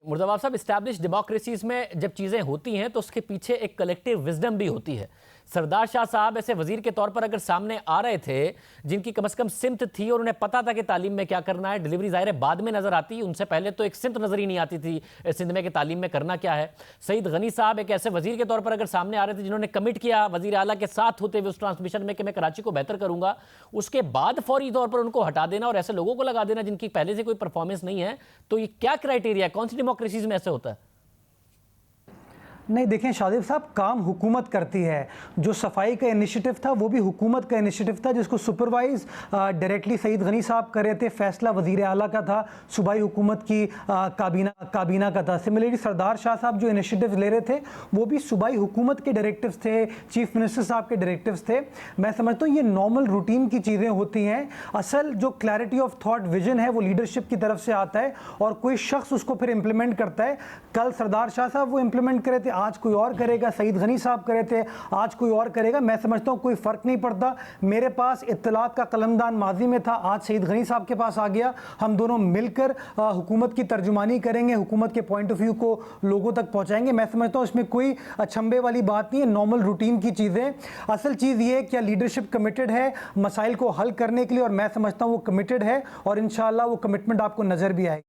मुर्दाबाद साहब, establish democracies में जब चीज़ें होती हैं तो उसके पीछे एक कलेक्टिव विजडम भी होती है। सरदार शाह साहब ऐसे वजीर के तौर पर अगर सामने आ रहे थे, जिनकी कम से कम सिमत थी और उन्हें पता था कि तालीम में क्या करना है, डिलीवरी ज़ाहिर है बाद में नजर आती, उनसे पहले तो एक सिमत नजर ही नहीं आती थी सिंध में कि तालीम में करना क्या है। सईद गनी साहब एक ऐसे वजीर के तौर पर अगर सामने आ रहे थे जिन्होंने कमिट किया वजीर आला के साथ होते हुए उस ट्रांसमिशन में कि मैं कराची को बेहतर करूंगा, उसके बाद फौरी तौर पर उनको हटा देना और ऐसे लोगों को लगा देना जिनकी पहले से कोई परफॉर्मेंस नहीं है, तो ये क्या क्राइटेरिया है? कौन सी डेमोक्रेसीज में ऐसे होता है? नहीं, देखें शादिब साहब, काम हुकूमत करती है। जो सफाई का इनिशिएटिव था वो भी हुकूमत का इनिशिएटिव था, जिसको सुपरवाइज डायरेक्टली सईद गनी साहब कर रहे थे। फैसला वजीर आला का था, सूबाई हुकूमत की काबीना का था। सिमिलरली सरदार शाह साहब जो इनिशिएटिव ले रहे थे वो भी सूबाई हुकूमत के डायरेक्टिव्स थे, चीफ मिनिस्टर साहब के डायरेक्टिव्स थे। मैं समझता हूँ ये नॉर्मल रूटीन की चीज़ें होती हैं। असल जो क्लैरिटी ऑफ थॉट विजन है वो लीडरशिप की तरफ से आता है और कोई शख्स उसको फिर इंप्लीमेंट करता है। कल सरदार शाह साहब वो इंप्लीमेंट करे थे, आज कोई और करेगा। सईद गनी साहब करे थे, आज कोई और करेगा। मैं समझता हूँ कोई फ़र्क नहीं पड़ता। मेरे पास इत्तलात का कलमदान माजी में था, आज सईद गनी साहब के पास आ गया। हम दोनों मिलकर हुकूमत की तर्जुमानी करेंगे, हुकूमत के पॉइंट ऑफ व्यू को लोगों तक पहुँचाएंगे। मैं समझता हूँ इसमें कोई अचंभे वाली बात नहीं है, नॉर्मल रूटीन की चीज़ें। असल चीज़ ये है क्या लीडरशिप कमिटेड है मसाइल को हल करने के लिए, और मैं समझता हूँ वो कमिटेड है और इंशाअल्लाह वो कमिटमेंट आपको नज़र भी आएगी।